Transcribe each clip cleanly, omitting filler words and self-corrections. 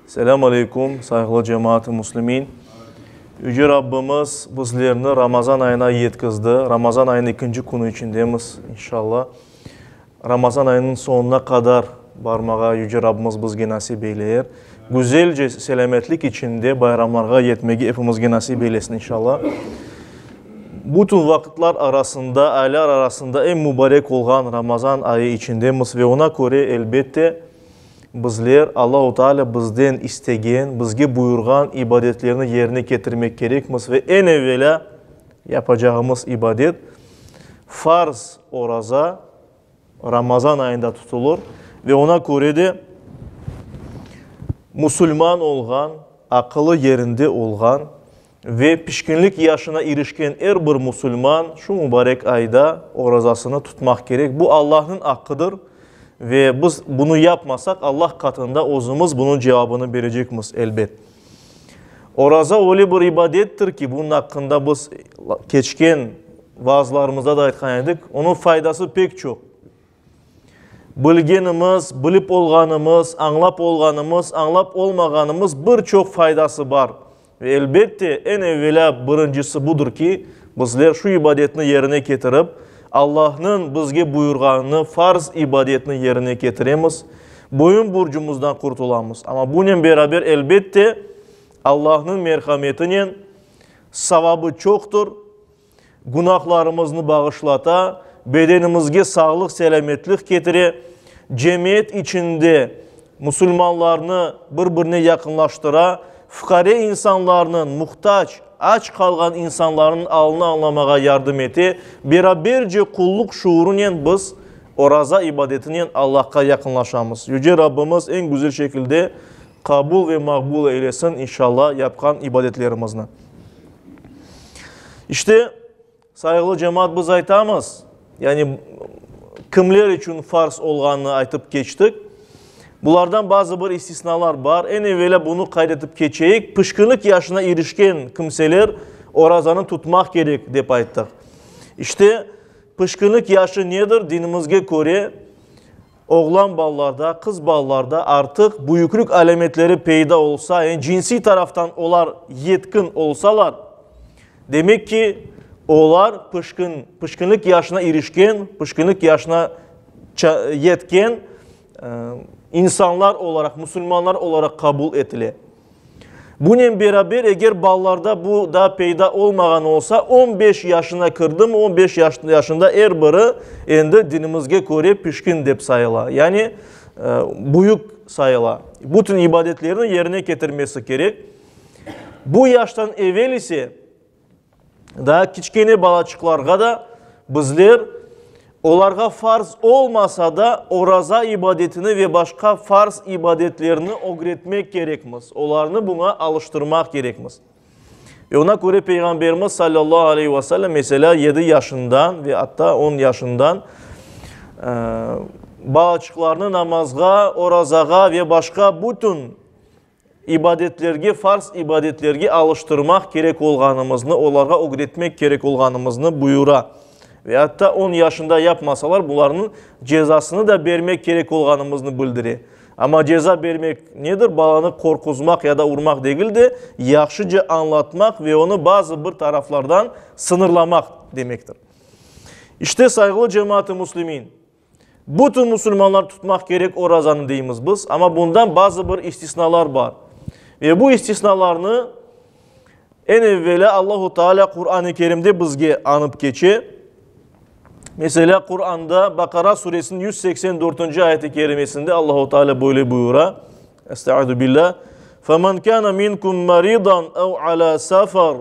Selamun Aleyküm, saygılı cemaat-i muslimin. Yüce Rabbimiz bizlerini Ramazan ayına yetkizdi. Ramazan ayının ikinci günü içindeyiz inşallah. Ramazan ayının sonuna kadar barmağa Yüce Rabbimiz bizge nasip eyleyer. Güzelce selametlik içinde bayramlarga yetmegi hepimizge nasip eylesin inşallah. Bütün vakitler arasında, aylar arasında en mübarek olan Ramazan ayı içindeyiz ve ona göre elbette bizler Allah-u Teala bizden istegen, bizge buyurgan ibadetlerini yerine getirmek gerekmiz ve en evvela yapacağımız ibadet farz oraza Ramazan ayında tutulur ve ona göre de Müslüman olgan, akıllı yerinde olgan ve pişkinlik yaşına erişken her bir Müslüman şu mübarek ayda orazasını tutmak gerek. Bu Allah'ın hakkıdır. Ve biz bunu yapmasak Allah katında özümüz bunun cevabını verecekmiz elbet. Oraza öyle bir ibadettir ki bunun hakkında biz geçken vaazlarımızda da aytkan edik. Onun faydası pek çok. Bilgenimiz, bilip olganımız, anlap olganımız, anlap olmaganımız birçok faydası var. Ve elbette en evvela birincisi budur ki bizler şu ibadetini yerine getirip Allah'ın bizge buyurganını, farz ibadetini yerine getiremiz. Boyun burcumuzdan kurtulamız. Ama bununla beraber elbette Allah'ın merhametinin savabı çoktur. Günahlarımızı bağışlata, bedenimizge sağlık, selametlik getire, cemiyet içinde Müslümanlarını birbirine yakınlaştıra, fukare insanlarının muhtaç, aç kalgan insanların alını anlamağa yardım eti. Beraberce kulluk şuurunun biz oraza ibadetinin Allah'a yakınlaşamız. Yüce Rabbimiz en güzel şekilde kabul ve makbul eylesin inşallah yapkan ibadetlerimizle. İşte saygılı cemaat biz aytamız. Yani kimler için farz olganını aytıp geçtik. Bunlardan bazı bir istisnalar var. En evvela bunu kaydedip geçeyik. Pışkınlık yaşına erişken kimseler orazanı tutmak gerek deyip ayttık. İşte pışkınlık yaşı nedir? Dinimizge göre oğlan ballarda, kız ballarda artık büyüklük alametleri peyda olsa, yani cinsi taraftan olar yetkin olsalar, demek ki olar pışkınlık yaşına erişken, pışkınlık yaşına yetken insanlar olarak, Müslümanlar olarak kabul edilir. Bununla beraber eğer ballarda bu da peyda olmayan olsa 15 yaşına kırdım, 15 yaşında her biri endi dinimizge göre pişkin dep sayıla. Yani büyük sayıla. Bütün ibadetlerini yerine getirmesi gerek. Bu yaştan evvel ise daha kiçkene balacıklarga da bizler onlarga farz olmasa da oraza ibadetini ve başka farz ibadetlerini öğretmek gerekmez. Onlarını buna alıştırmak gerekmez. Ve ona göre Peygamberimiz sallallahu aleyhi ve sellem mesela 7 yaşından ve hatta 10 yaşından bağışıklarını namazga, orazaga ve başka bütün ibadetlerge, farz ibadetlerge alıştırmak gerek olganımızını, onlarga öğretmek gerek olganımızını buyura. Ve hatta 10 yaşında yapmasalar bunların cezasını da vermek gerek olganımızını bildirir. Ama ceza vermek nedir? Balanı korkuzmak ya da vurmak değil de yaxşıca anlatmak ve onu bazı bir taraflardan sınırlamak demektir. İşte saygılı cemaat-i muslimin, bütün Müslümanlar tutmak gerek orazanı deyimiz biz. Ama bundan bazı bir istisnalar var. Ve bu istisnalarını en evvela Allah-u Teala Kur'an-ı Kerim'de bizge anıp geçe. Mesela Kur'an'da Bakara suresinin 184. ayet-i kerimesinde Allah-u Teala böyle buyura. Estaizu billah. فَمَنْ كَانَ مِنْكُمْ مَرِيضًا اَوْ عَلَى سَفَرٍ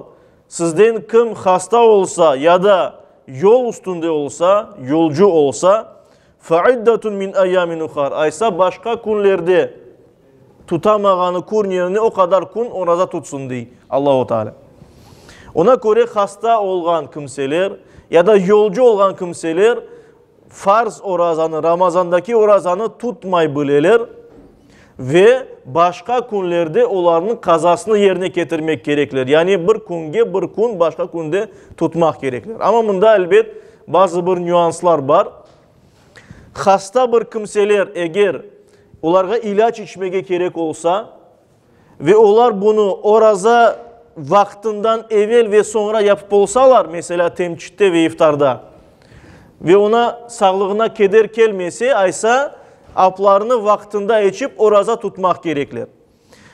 Sizden kim hasta olsa ya da yol üstünde olsa, yolcu olsa فَعِدَّةٌ مِنْ اَيَّامٍ اُخَارٍ Aysa başka günlerde tutamağanı kun yerine o kadar kun oraza tutsun diye Allah-u Teala. Ona göre hasta olan kimseler ya da yolcu olan kimseler farz orazanı, Ramazan'daki orazanı tutmay bileler ve başka günlerde onların kazasını yerine getirmek gerekler. Yani bir kunge bir kun başka kunde tutmak gerekler. Ama bunda elbet bazı bir nüanslar var. Hasta bir kimseler eğer onlarga ilaç içmege gerek olsa ve onlar bunu oraza vaktinden evvel ve sonra yapıp olsalar, mesela temçitte ve iftarda, ve ona sağlığına keder gelmesi aysa aplarını vaktinde içip oraza tutmak gereklir.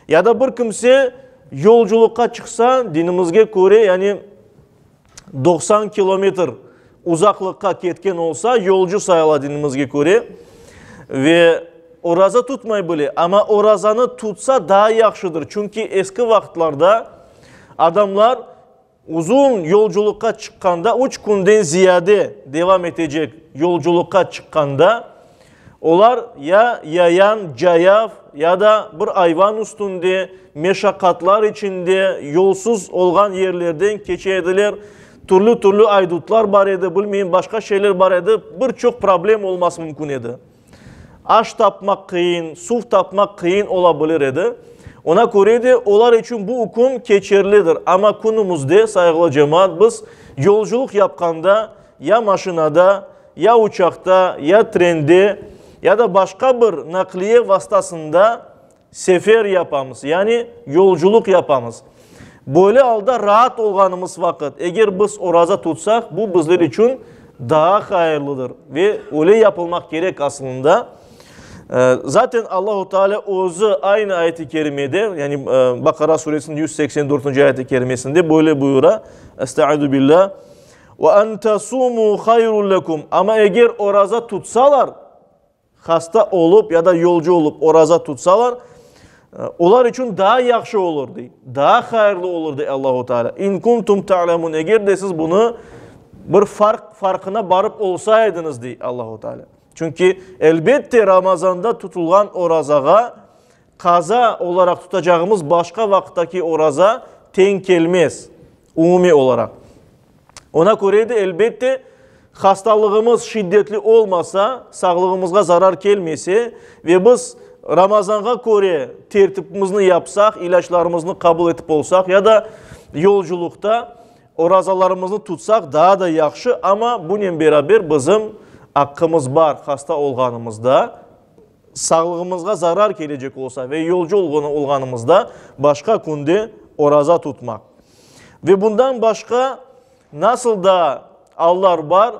Ya da bir kimse yolculukka çıksa dinimizge göre yani 90 kilometre uzaklıkka ketken olsa yolcu sayıla dinimizge göre ve oraza tutmay bile ama orazanı tutsa daha yaxşıdır. Çünkü eski vaktlarda adamlar uzun yolculukka çıkkanda 3 günden ziyade devam edecek yolculukka çıkkanda onlar ya yayan, cayaf ya da bir hayvan üstünde meşakkatlar içinde yolsuz olan yerlerden geçediler. Türlü aydutlar var idi, bilmeyin başka şeyler var idi. Birçok problem olması mümkün idi. Aş tapmak kıyın, su tapmak kıyın olabilir idi. Ona göre de onlar için bu hüküm geçerlidir. Ama günümüzde saygılı cemaat biz yolculuk yapkanda ya maşinada, ya uçakta, ya trende ya da başka bir nakliye vasıtasında sefer yapamız. Yani yolculuk yapamız. Böyle halde rahat olganımız vakit eğer biz oraza tutsak bu bizler için daha hayırlıdır. Ve öyle yapılmak gerek aslında. Zaten Allahu Teala özü aynı ayet-i kerimede yani Bakara suresinin 184. ayet-i kerimesinde böyle buyura. Estaizu billah. Ve en tasumu hayrun lekum. Ama eğer oraza tutsalar, hasta olup ya da yolcu olup oraza tutsalar, onlar için daha yaxşı olurdu. Daha hayırlı olurdu Allahu Teala. İn kuntum ta'lemun. Eğer de siz bunu bir farkına barıp olsaydınız diye Allahu Teala. Çünkü elbette Ramazan'da tutulan orazağa kaza olarak tutacağımız başka vakitteki oraza denk gelmez umumi olarak. Ona göre de elbette hastalığımız şiddetli olmasa, sağlığımıza zarar gelmese ve biz Ramazan'a göre tertibimizni yapsak, ilaçlarımızı kabul edip olsak ya da yolculukta orazalarımızı tutsak daha da yaxşı ama bununla beraber bizim hakkımız var hasta olganımızda, sağlığımıza zarar gelecek olsa ve yolcu olganımızda başka günde oraza tutmak. Ve bundan başka nasıl da Allah var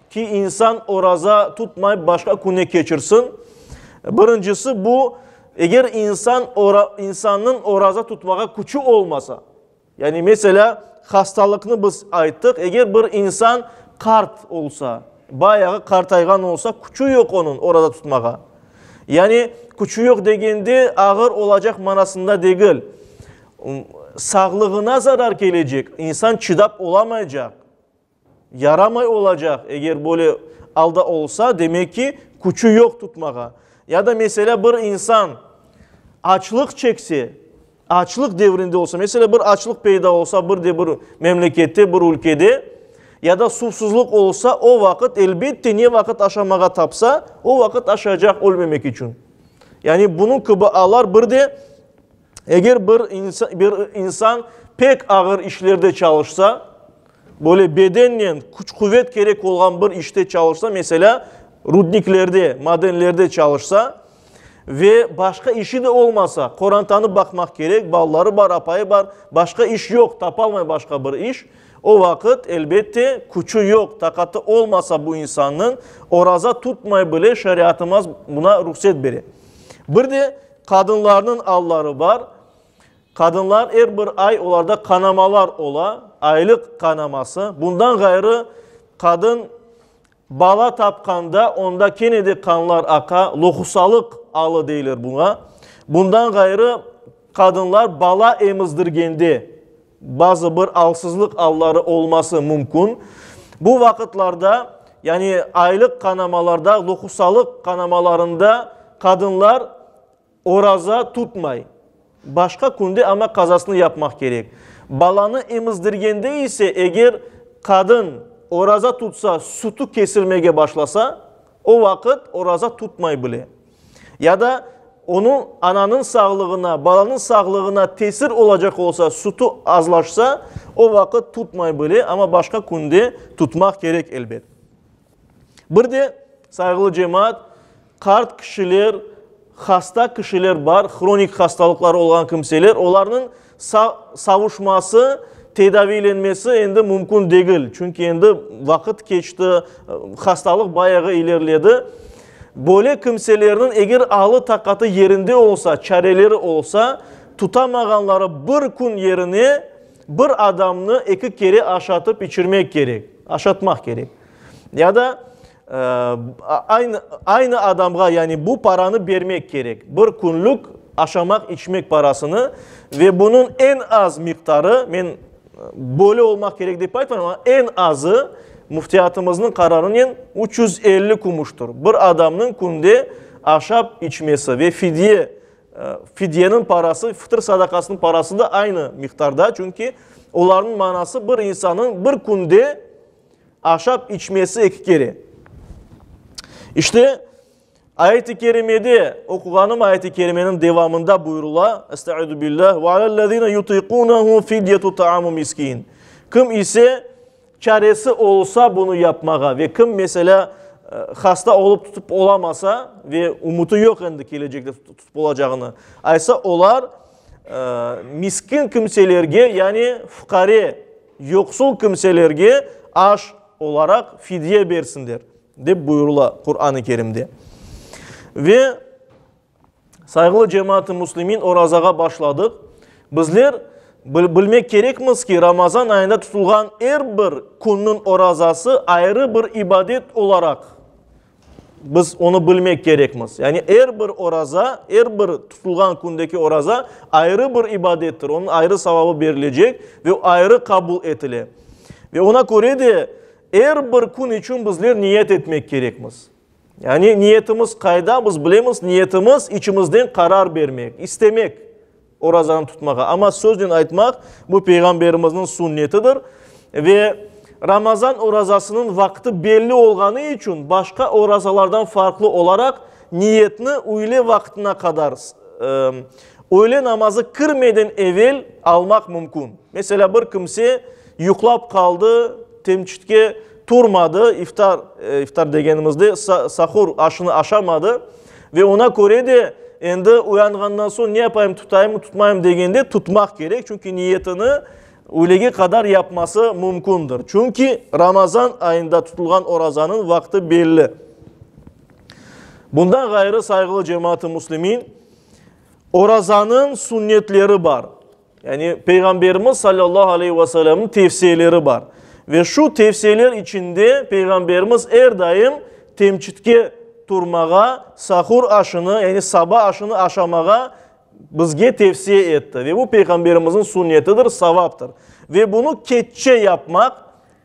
ki insan oraza tutmayıp başka güne geçirsin. Birincisi bu, eğer insanın oraza tutmaya gücü olmasa, yani mesela hastalıkını biz ayttık, eğer bir insan kart olsa, bayağı kartaygan olsa gücü yok onun orada tutmaya. Yani gücü yok degende ağır olacak manasında değil. Sağlığına zarar gelecek, insan çıdap olamayacak, yaramay olacak eğer böyle alda olsa demek ki gücü yok tutmaya. Ya da mesela bir insan açlık çekse, açlık devrinde olsa, mesela bir açlık peyda olsa bir memlekette, bir ülkede ya da susuzluk olsa o vakit elbette ne vakit aşamağa tapsa o vakit aşacak ölmemek için. Yani bunun gibi ağlar bir de eğer bir insan pek ağır işlerde çalışsa, böyle bedenle güç kuvvet gerek olan bir işte çalışsa, mesela rudniklerde, madenlerde çalışsa ve başka işi de olmasa, korantanı bakmak gerek, balları var, apayı var, başka iş yok, tapalmay başka bir iş. O vakit elbette gücü yok, takatı olmasa bu insanın oraza tutmayı bile şeriatımız buna ruhsat verir. Bir de kadınların alları var. Kadınlar her bir ay onlarda kanamalar ola, aylık kanaması. Bundan gayrı kadın bala tapkanda onda kenedi kanlar aka, lohusalık alı deyilir buna. Bundan gayrı kadınlar bala emizdirgende bazı bir alsızlık alları olması mümkün. Bu vakitlerde yani aylık kanamalarda, lohusalık kanamalarında kadınlar oraza tutmay. Başka günde ama kazasını yapmak gerek. Balanı emizdirgende ise eğer kadın oraza tutsa, sütü kesilmeye başlasa o vakit oraza tutmay bile. Ya da onun ananın sağlığına, balanın sağlığına tesir olacak olsa, sütü azlaşsa o vakit tutmay bile ama başka günde tutmak gerek elbet. Bir de saygılı cemaat, kart kişiler hasta kişiler var, kronik hastalıkları olan kimseler, onların savuşması, tedavilenmesi endi mümkün değil. Çünkü endi vakit geçti, hastalık bayağı ilerledi. Böyle kimselerin eğer ahlı takatı yerinde olsa, çareleri olsa, tutamağanları bir gün yerine bir adamını iki kere aşatıp içirmek gerek, aşatmak gerek. Ya da aynı adamga yani bu paranı vermek gerek. Bir günlük aşamak içmek parasını ve bunun en az miktarı, ben böyle olmak gerek deyip aytmam ama en azı muftiyatımızın kararının 350 kumuştur. Bir adamın günde aşap içmesi ve fidyenin parası, fıtır sadakasının parası da aynı miktarda. Çünkü onların manası bir insanın bir günde aşap içmesi iki kere. İşte ayet-i kerimede okuganım ayet-i kerimenin devamında buyurula Estaizu billah ve alellezine yutiqunahu fidyetu ta'amu miskin. Kim ise çaresi olsa bunu yapmağa ve kim mesela hasta olup tutup olamasa ve umutu yok endi gelecekte tutup olacağını aysa olar miskin kimselerge yani fukare yoksul kimselerge aş olarak fidye versinler de buyurula Kur'an-ı Kerim'de. Ve saygılı cemaat-i muslimin orazaga başladık. Bizler bilmek gerekmiz ki Ramazan ayında tutulgan her bir kunun orazası ayrı bir ibadet olarak biz onu bilmek gerekmiz. Yani her bir oraza, her bir tutulgan kundaki oraza ayrı bir ibadettir. Onun ayrı sevabı verilecek ve ayrı kabul edilir. Ve ona göre de her bir kun için bizler niyet etmek gerekmiz. Yani niyetimiz kayda, biz bilemiz niyetimiz içimizden karar vermek, istemek orazanı tutmağa. Ama sözden aytmak bu peygamberimizin sünnetidir. Ve Ramazan orazasının vakti belli olganı için başka orazalardan farklı olarak niyetini öğle vaktine kadar öğle namazı kırmadan evvel almak mümkün. Mesela bir kimse yuklap kaldı, temçitke turmadı, iftar degenimizde sahur aşını aşamadı ve ona göre de endi uyangandan sonra ne yapayım tutayım mı tutmayayım degende tutmak gerek. Çünkü niyetini öğlege kadar yapması mümkündür. Çünkü Ramazan ayında tutulgan orazanın vakti belli. Bundan gayrı saygılı cemaat-i muslimin orazanın sünnetleri var. Yani Peygamberimiz sallallahu aleyhi ve sellem'in tavsiyeleri var. Ve şu tavsiyeler içinde Peygamberimiz her daim temçitke turmağa, sahur aşını yani sabah aşını aşamağa bizge tavsiye etti. Ve bu Peygamberimizin sünnetidir, savaptır. Ve bunu keççe yapmak,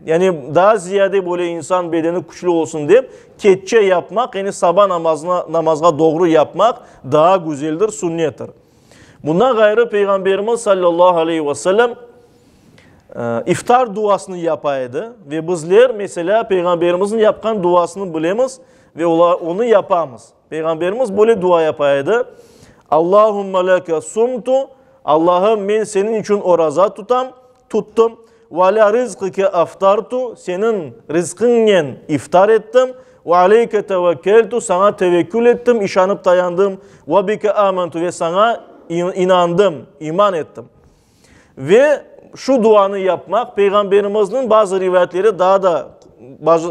yani daha ziyade böyle insan bedeni güçlü olsun deyip keççe yapmak, yani sabah namazına doğru yapmak daha güzeldir, sünnettir. Bundan gayrı Peygamberimiz sallallahu aleyhi ve sellem iftar duasını yapaydı ve bizler mesela Peygamberimizin yapkan duasını bilemiz ve onu yapamız. Peygamberimiz böyle dua yapaydı. Allahümme leke sumtu, Allah'ım ben senin için oraza tuttum. Ve ala rizkike aftartu, senin rızkınla iftar ettim. Ve aleyke tevekkeltu, sana tevekkül ettim, işanıp dayandım. Ve bike amentu, ve sana inandım, iman ettim. Ve şu duanı yapmak, Peygamberimizin bazı rivayetleri daha da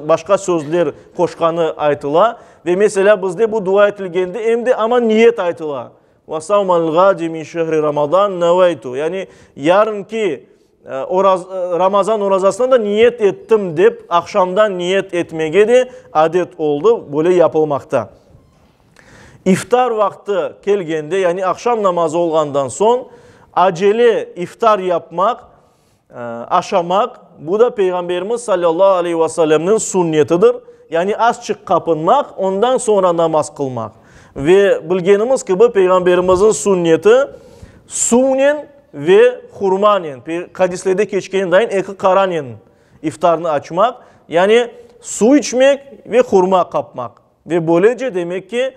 başka sözler koşkanı aytıla. Ve mesela bizde bu dua etilgende hem de ama niyet aytıla. وَسَوْمَ الْغَادِ مِنْ شَهْرِ رَمَضَانِ نَوَيْتُ. Yani yarınki Ramazan orazasına da niyet ettim deyip akşamdan niyet etmeye de adet oldu. Böyle yapılmakta. İftar vakti kelgende yani akşam namazı olgandan son acele iftar yapmak, aşamak bu da Peygamberimiz sallallahu aleyhi ve sellem'in sünnetidir. Yani azıcık kapınmak ondan sonra namaz kılmak. Ve bilgenimiz gibi Peygamberimizin sünneti sunen ve hurmanen. Hadislerde geçken dayin eki karanen iftarını açmak. Yani su içmek ve hurma kapmak. Ve böylece demek ki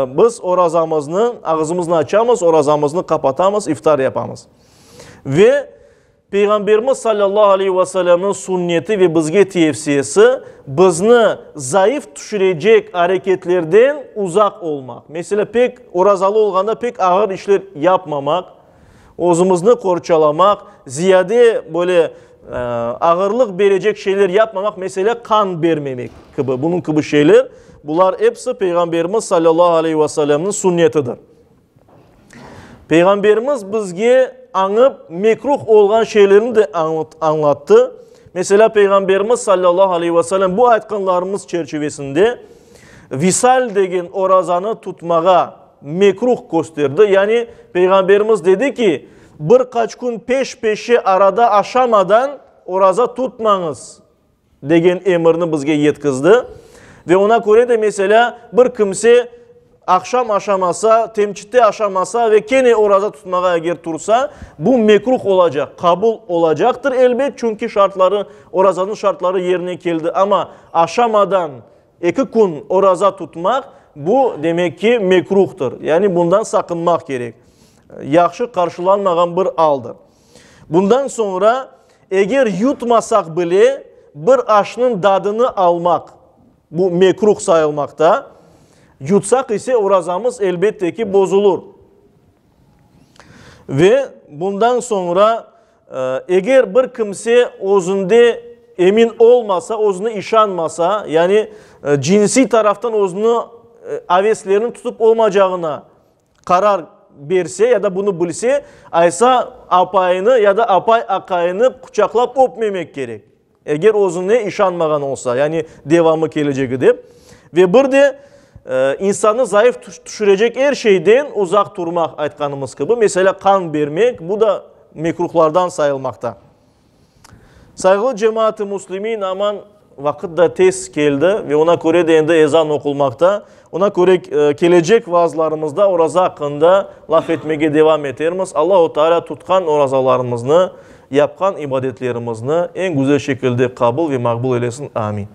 biz orazamızın ağzımızını açamız, orazamızını kapatamız, iftar yapamız. Ve Peygamberimiz sallallahu aleyhi ve sellem'in sünneti ve bizge tavsiyesi bizni zayıf düşürecek hareketlerden uzak olmak. Mesela pek orazalı olganda pek ağır işler yapmamak, özümüzni korçalamak, ziyade böyle ağırlık verecek şeyler yapmamak, mesela kan vermemek gibi. Bunun gibi şeyler, bunlar hepsi Peygamberimiz sallallahu aleyhi ve sellem'in sünnetidir. Peygamberimiz bizge anıp mekruh olan şeylerini de anlattı. Mesela Peygamberimiz sallallahu aleyhi ve sellem bu aytkanlarımız çerçevesinde visal degen orazanı tutmağa mekruh gösterdi. Yani Peygamberimiz dedi ki birkaç gün peş peşe arada aşamadan oraza tutmanız degen emrini bizge yetkizdi. Ve ona göre de mesela bir kimse akşam aşamasa, temçitte aşamasa ve kene oraza tutmağa eğer tursa bu mekruh olacak, kabul olacaktır elbet. Çünkü şartları, orazanın şartları yerine geldi. Ama aşamadan 2 gün oraza tutmak bu demek ki mekruhtur. Yani bundan sakınmak gerek. Yaxşı karşılanmayan bir aldır. Bundan sonra eğer yutmasak bile bir aşının dadını almak bu mekruh sayılmakta. Yutsak ise orazamız elbette ki bozulur. Ve bundan sonra eğer bir kimse özünde emin olmasa, özüne işanmasa, yani cinsi taraftan özünü aveslerini tutup olmayacağına karar verse ya da bunu bilse, aysa apayını ya da apay akayını kucaklap öpmemek gerek. Eğer özüne işanmagan olsa, yani devamı gelecek edip. Ve bir de insanı zayıf düşürecek her şeyden uzak durmak aytkanımız gibi. Mesela kan vermek, bu da mekruhlardan sayılmakta. Saygılı cemaat-i muslimin, aman vakit da tez geldi ve ona göre de endi ezan okulmakta. Ona göre gelecek vaazlarımızda oraza hakkında laf etmeye devam ederiz. Allah-u Teala tutkan orazalarımızı, yapkan ibadetlerimizni en güzel şekilde kabul ve makbul eylesin. Amin.